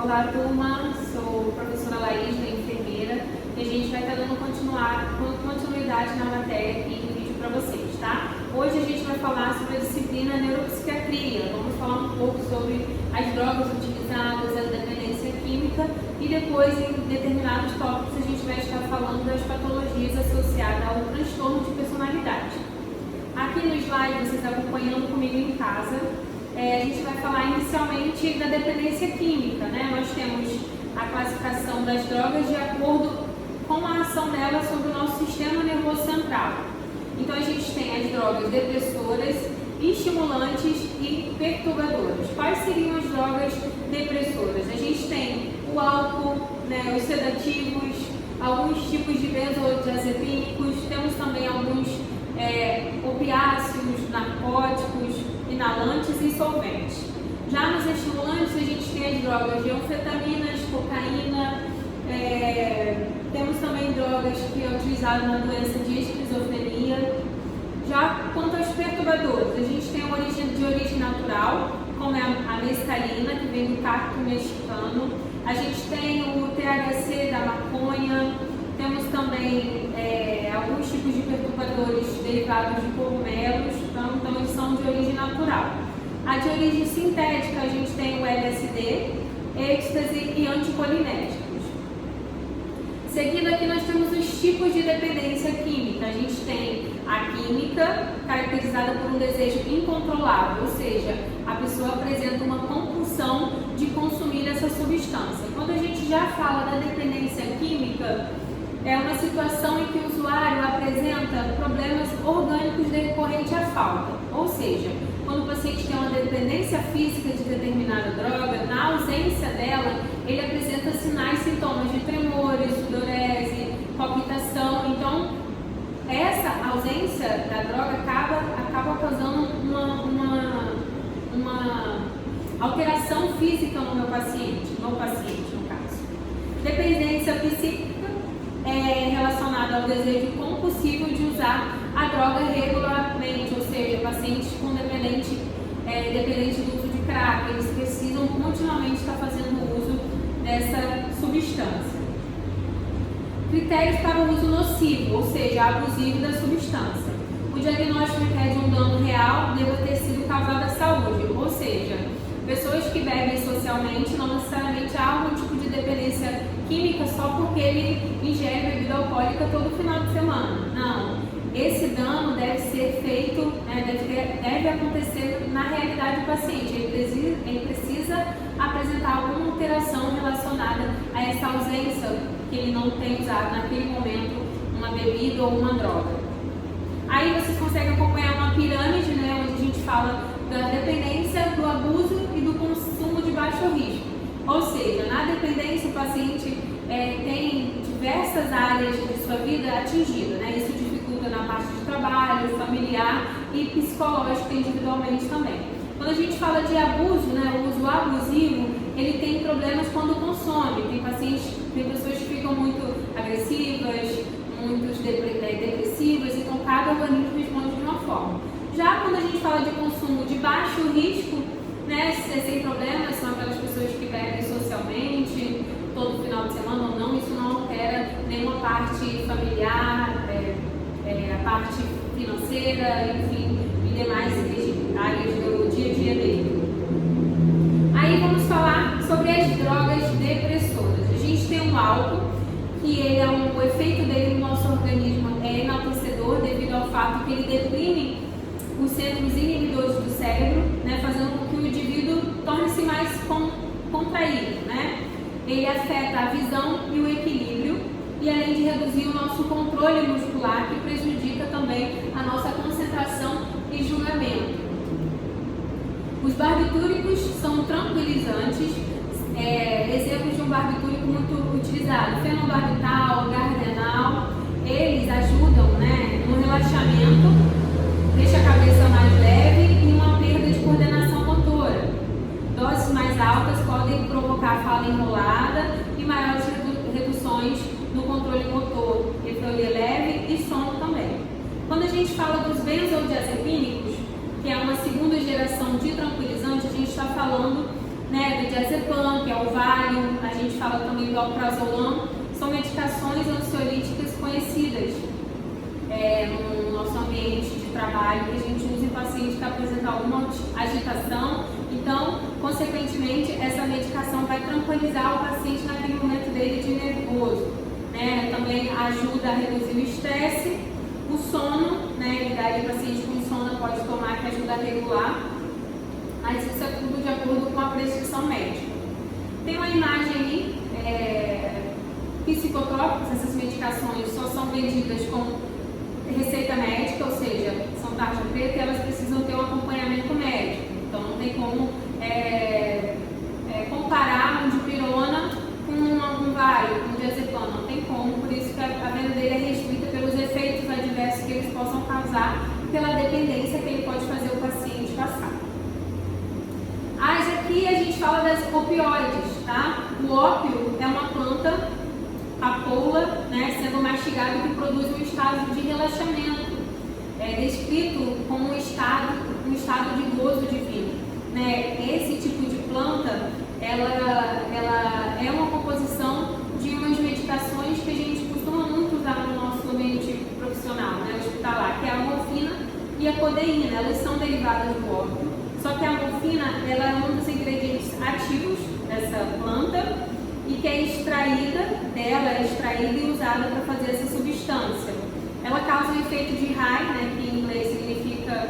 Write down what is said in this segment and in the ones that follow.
Olá, turma. Sou a professora Laís, da enfermeira, e a gente vai estar dando continuidade na matéria aqui no vídeo para vocês, tá? Hoje a gente vai falar sobre a disciplina neuropsiquiatria. Vamos falar um pouco sobre as drogas utilizadas, a dependência química e depois, em determinados tópicos, a gente vai estar falando das patologias associadas ao transtorno de personalidade. Aqui no slide, vocês acompanhando comigo em casa, a gente vai falar inicialmente da dependência química, né? Nós temos a classificação das drogas de acordo com a ação delas sobre o nosso sistema nervoso central. Então a gente tem as drogas depressoras, estimulantes e perturbadoras. Quais seriam as drogas depressoras? A gente tem o álcool, né, os sedativos, alguns tipos de benzodiazepínicos, temos também alguns opiáceos, narcóticos, inalantes e solventes. Já nos estimulantes, a gente tem as drogas de anfetaminas, cocaína, temos também drogas que é utilizada na doença de esquizofrenia. Já quanto aos perturbadores, a gente tem de origem natural, como é a mescalina, que vem do cacto mexicano. A gente tem o THC da maconha, temos também alguns tipos de perturbadores derivados de cogumelos, então eles são de origem natural. A de origem sintética, a gente tem o LSD, êxtase e anticolinéticos. Seguindo aqui, nós temos os tipos de dependência química. A gente tem a química, caracterizada por um desejo incontrolável, ou seja, a pessoa apresenta uma compulsão de consumir essa substância. Quando a gente já fala da dependência química, é uma situação em que o usuário apresenta problemas orgânicos decorrentes à falta. Ou seja, quando o paciente tem uma dependência física de determinada droga, na ausência dela, ele apresenta sinais, sintomas de tremores, sudorese, palpitação. Então, essa ausência da droga acaba causando uma alteração física no paciente, no caso. Dependência psíquica é relacionada ao desejo compulsivo de usar a droga regularmente, ou seja, pacientes com dependente do uso de crack, eles precisam continuamente estar fazendo uso dessa substância. Critérios para o uso nocivo, ou seja, abusivo da substância. O diagnóstico requer de um dano real deva ter sido causado à saúde, ou seja, pessoas que bebem socialmente não necessariamente há algum tipo de dependência química só porque ele ingere bebida alcoólica todo final de semana. Não. Esse dano deve ser feito, deve acontecer na realidade do paciente. Ele precisa apresentar alguma alteração relacionada a essa ausência que ele não tem usado naquele momento uma bebida ou uma droga. Aí vocês conseguem acompanhar uma pirâmide, né, onde a gente fala da dependência, do abuso e do consumo de baixo risco. Ou seja, na dependência o paciente tem diversas áreas de sua vida atingidas, né? Isso dificulta na parte de trabalho, familiar e psicológico individualmente também. Quando a gente fala de abuso, né, o uso abusivo, ele tem problemas quando consome. Tem pessoas que ficam muito agressivas, muito depressivas, então cada organismo responde de uma forma. Já quando a gente fala de consumo de baixo risco, né, sem problemas, são aquelas pessoas que bebem socialmente, todo final de semana ou não, isso não altera nenhuma parte familiar, a parte financeira, enfim, e demais áreas do dia a dia dele. Aí vamos falar sobre as drogas depressoras. A gente tem o álcool, que o efeito dele no nosso organismo é enaltecedor devido ao fato que ele deprime os centros inibidores do cérebro, né, fazendo com que o indivíduo torne-se mais contraído, né? Ele afeta a visão e o equilíbrio e além de reduzir o nosso controle muscular, que prejudica também a nossa concentração e julgamento. Os barbitúricos são tranquilizantes, exemplos de um barbitúrico muito utilizado, fenobarbital, gardenal, eles ajudam, né, no relaxamento, deixa a cabeça mais leve e uma perda de coordenação motora. Doses mais altas podem provocar fala enrolada e maiores reduções no controle motor, refrolê leve e sono também. Quando a gente fala dos benzodiazepínicos, que é uma segunda geração de tranquilizante, a gente está falando né, do diazepam, que é o Valium, a gente fala também do alprazolam, são medicações ansiolíticas conhecidas no nosso ambiente de trabalho, que a gente usa em paciente que apresenta alguma agitação. Então, consequentemente, essa medicação vai tranquilizar o paciente naquele momento dele de nervoso, né? Também ajuda a reduzir o estresse, o sono, né? E daí o paciente com sono pode tomar, que ajuda a regular, mas isso é tudo de acordo com a prescrição médica. Tem uma imagem aí, psicotrópicos, essas medicações só são vendidas com receita médica, ou seja, são tarja preta e elas precisam ter um acompanhamento médico. Então não tem como comparar um dipirona com um Valium, com um diazepam, não tem como, por isso que a venda dele é restrita pelos efeitos adversos que eles possam causar, pela dependência que ele pode fazer o paciente passar. Aqui a gente fala das opioides, tá? O ópio é uma planta, papoula, né, sendo mastigado, que produz um estado de relaxamento, descrito como um estado de gozo divino, né? Esse tipo de planta, ela é uma composição de umas medicações que a gente costuma muito usar no nosso ambiente profissional, né, hospitalar, que é a morfina e a codeína. Elas são derivadas do ópio, só que a morfina, ela é um dos ingredientes ativos dessa planta e que é extraída e usada para fazer essa substância. Ela causa um efeito de high, né, que em inglês significa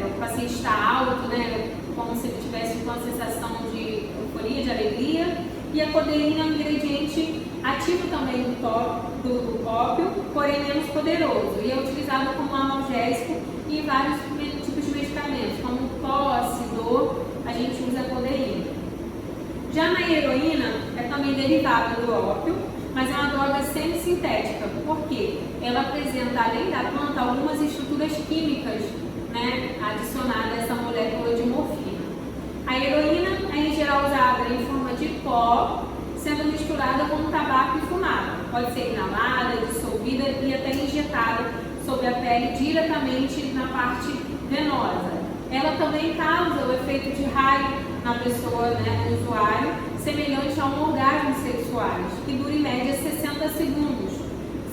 o paciente está alto, né, como se ele tivesse uma sensação de euforia, de alegria. E a codeína é um ingrediente ativo também do ópio, porém menos poderoso, e é utilizado como analgésico e em vários tipos de medicamentos, como tosse, dor, a gente usa a codeína. Já na heroína, é também derivada do ópio, mas é uma droga semissintética, porque ela apresenta, além da planta, algumas estruturas químicas, né, adicionadas a essa molécula de morfina. A heroína é em geral usada em forma de pó, sendo misturada com tabaco e fumada. Pode ser inalada, dissolvida e até injetada sobre a pele diretamente na parte venosa. Ela também causa o efeito de raio na pessoa, né, no usuário, semelhante a um orgasmo sexuais, que dura em média 60 segundos,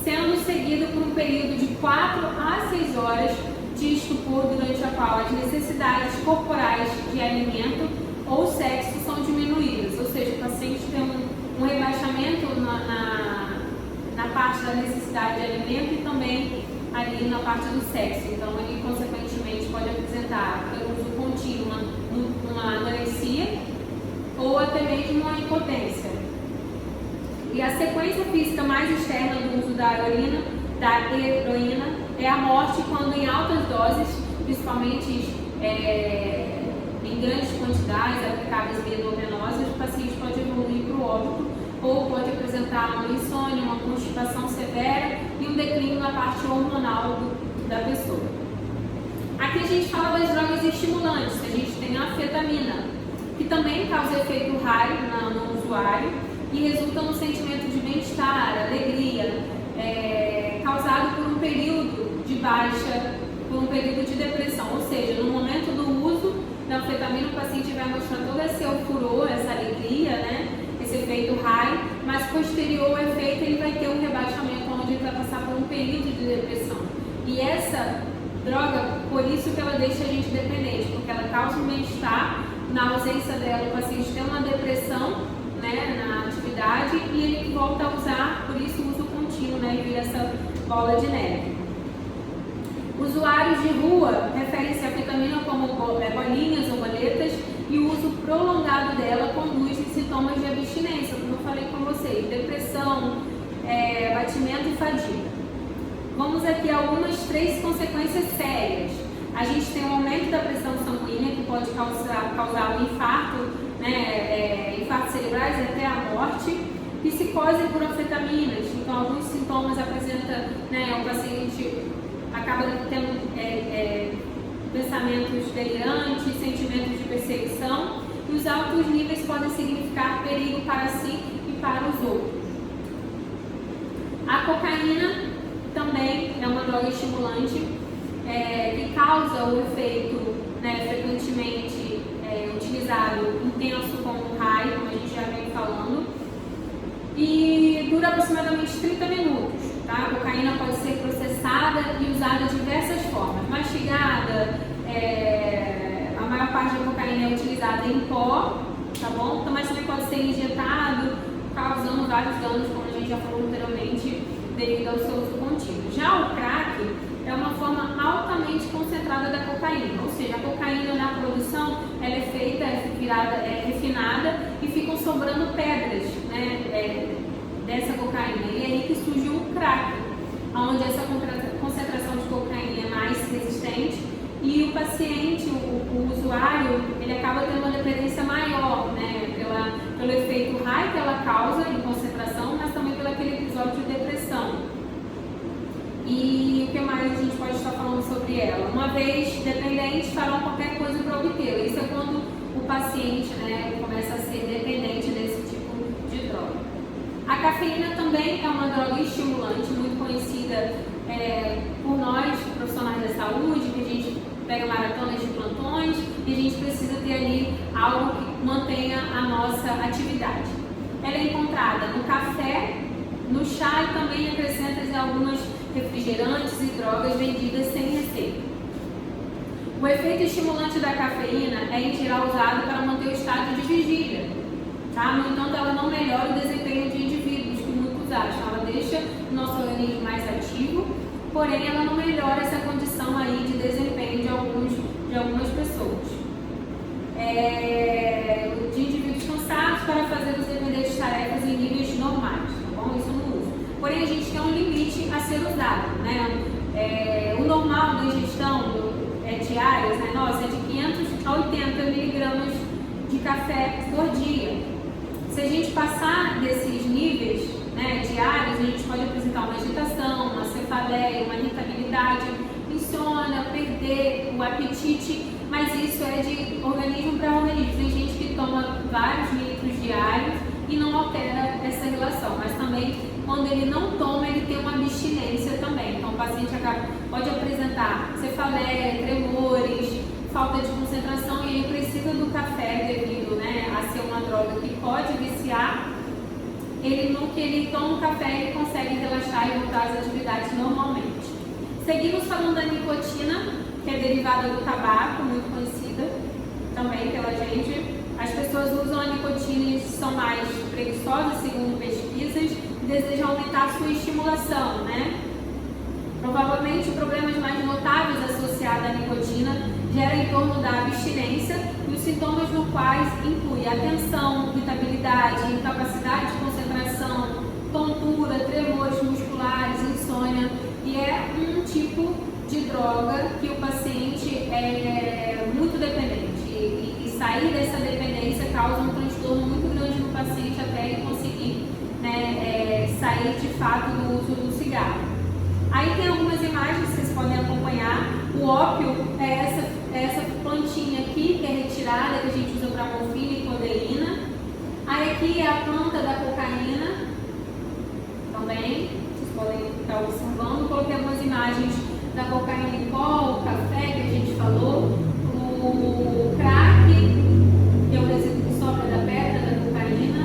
sendo seguido por um período de 4 a 6 horas de estupor, durante a qual as necessidades corporais de alimento ou sexo são diminuídas, ou seja, o paciente tem um rebaixamento na parte da necessidade de alimento e também ali na parte do sexo. Então ele consequentemente pode apresentar, pelo uso contínuo, uma anorexia ou até mesmo uma impotência. E a sequência física mais externa do uso da heroína é a morte quando em altas doses, principalmente em grandes quantidades aplicadas via endovenosa, o paciente pode evoluir para o óbito ou pode apresentar uma insônia, uma constipação severa e um declínio na parte hormonal da pessoa. Aqui a gente fala das drogas estimulantes. A gente tem a anfetamina, que também causa efeito high no usuário e resulta num sentimento de bem-estar, alegria, causado por um período de baixa, por um período de depressão. Ou seja, no momento do uso da anfetamina, o paciente vai mostrar todo esse furor, essa alegria, né? Esse efeito high, mas posterior ao efeito ele vai ter um rebaixamento, onde ele vai passar por um período de depressão. E essa droga, por isso que ela deixa a gente dependente, porque ela causa um bem-estar. Na ausência dela, o paciente tem uma depressão, né, na atividade, e ele volta a usar, por isso o uso contínuo, né, e vira essa bola de neve. Usuários de rua referem-se à anfetamina como bolinhas ou boletas, e o uso prolongado dela conduz a sintomas de abstinência, como eu falei com vocês, depressão, abatimento e fadiga. Vamos aqui a algumas 3 consequências sérias. A gente tem um aumento da pressão sanguínea, que pode causar um infarto, né, infartos cerebrais e até a morte. Psicose por anfetaminas, então alguns sintomas apresentam, né, o paciente acaba tendo pensamentos delirantes, sentimentos de perseguição, e os altos níveis podem significar perigo para si e para os outros. A cocaína também é uma droga estimulante, que causa o efeito, né, frequentemente utilizado intenso como high, como a gente já vem falando, e dura aproximadamente 30 minutos. Tá? A cocaína pode ser processada e usada de diversas formas. Mastigada, a maior parte da cocaína é utilizada em pó, tá bom? Então, mas também pode ser injetado, causando vários danos, como a gente já falou anteriormente, devido ao seu uso contínuo. Já o crack é uma forma altamente concentrada da cocaína, ou seja, a cocaína na produção ela é feita, é refinada e ficam sobrando pedras, né, dessa cocaína. E é aí que surge o crack, onde essa concentração de cocaína é mais resistente e o paciente, o usuário, ele acaba tendo uma dependência maior, né, pelo efeito high que ela causa em concentração, mas também pelo aquele episódio de depressão. E o que mais a gente pode estar falando sobre ela? Uma vez dependentes, farão qualquer coisa para obtê-la. Isso é quando o paciente, né, começa a ser dependente desse tipo de droga. A cafeína também é uma droga estimulante, muito conhecida por nós, profissionais da saúde, que a gente pega maratonas de plantões e a gente precisa ter ali algo que mantenha a nossa atividade. Ela é encontrada no café, no chá e também acrescenta em algumas refrigerantes e drogas vendidas sem receita. O efeito estimulante da cafeína é em geral usado para manter o estado de vigília, tá? No entanto, ela não melhora o desempenho de indivíduos, que muitos acham. Ela deixa o nosso organismo mais ativo, porém ela não melhora essa condição aí de desempenho de algumas pessoas. De indivíduos cansados para fazer os deveres tarefas em níveis normais, tá bom? Isso não usa. Porém, a gente tem um limite a ser usado, né? O normal da ingestão diárias, né, nossa, é de 500 a 80 miligramas de café por dia. Se a gente passar desses níveis, né, diários, a gente pode apresentar uma agitação, uma cefaleia, uma irritabilidade, insônia, perder o apetite, mas isso é de organismo para organismo. Tem gente que toma vários litros diários e não altera essa relação, mas também quando ele não toma, ele tem uma abstinência também. Então o paciente pode apresentar cefaleia, tremores, falta de concentração e ele precisa do café devido, né, a ser uma droga que pode viciar. No que ele toma o café, ele consegue relaxar e voltar às atividades normalmente. Seguimos falando da nicotina, que é derivada do tabaco, muito conhecida também pela gente. As pessoas usam a nicotina e são mais preguiçosas, segundo pesquisas, e desejam aumentar a sua estimulação, né? Provavelmente, problemas mais notáveis associados à nicotina geram em torno da abstinência e os sintomas no quais inclui atenção, irritabilidade, incapacidade de concentração, tontura, tremores musculares, insônia, e é um tipo de droga que o paciente é muito dependente e sair dessa dependência causa um transtorno muito grande no paciente até ele conseguir, né, sair de fato do uso do cigarro. Aí tem algumas imagens que vocês podem acompanhar. O ópio é essa plantinha aqui que é retirada, que a gente usa para morfina e codeína. Aí aqui é a planta da cocaína também, vocês podem estar observando. Coloquei algumas imagens da cocaína em pó, o café que a gente falou, o crack, que é o resíduo que sobra da pedra da cocaína.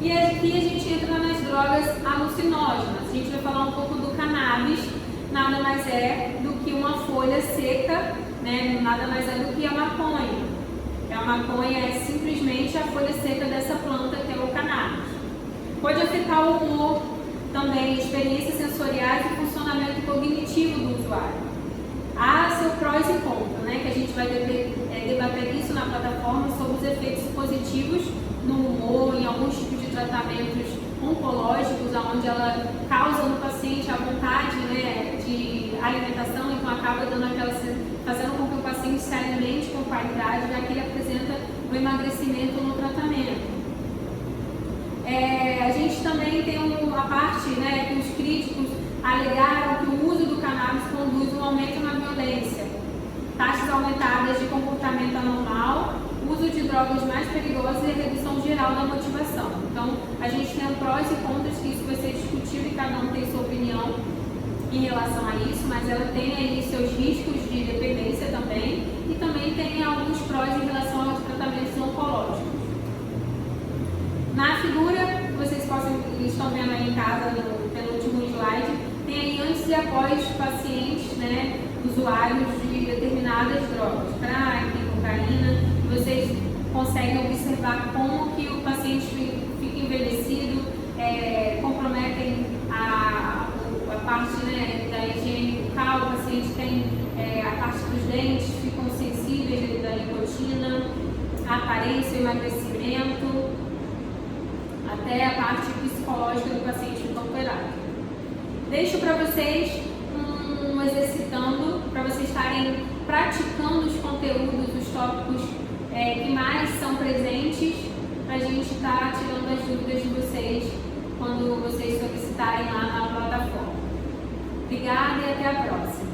E aqui a gente entra nas drogas alucinógenas. A gente vai falar um pouco do cannabis, nada mais é do que uma folha seca, né? Nada mais é do que a maconha. A maconha é simplesmente a folha seca dessa planta que é o cannabis. Pode afetar o humor, também experiências sensoriais e funcionamento cognitivo do usuário. Há seu prós e contras, né? Que a gente vai debater isso na plataforma sobre os efeitos positivos no humor, em alguns tipos de tratamentos oncológicos, onde ela causa no paciente a vontade, né, de alimentação, então acaba fazendo com que o paciente se alimente com qualidade, já que ele apresenta o emagrecimento no tratamento. A gente também tem a parte, né, que os críticos alegaram que o uso do cannabis conduz um aumento na violência, taxas aumentadas de comportamento anormal, uso de drogas mais perigosas e a redução geral da motivação. Então, a gente tem prós e contras, que isso vai ser discutido e cada um tem sua opinião em relação a isso, mas ela tem aí seus riscos de dependência também e também tem alguns prós em relação aos tratamentos oncológicos. Na figura, vocês estão vendo aí em casa, no penúltimo slide, tem aí antes e após pacientes, né, usuários de determinadas drogas, crack, cocaína. Vocês conseguem observar como que o paciente fica envelhecido, comprometem a parte, né, da higiene bucal, o paciente tem a parte dos dentes, ficam sensíveis da nicotina, a aparência, o emagrecimento, até a parte psicológica do paciente fica alterada. Deixo para vocês exercitando, para vocês estarem praticando os conteúdos, os tópicos que mais são presentes, para a gente estar tirando as dúvidas de vocês quando vocês solicitarem lá na plataforma. Obrigada e até a próxima.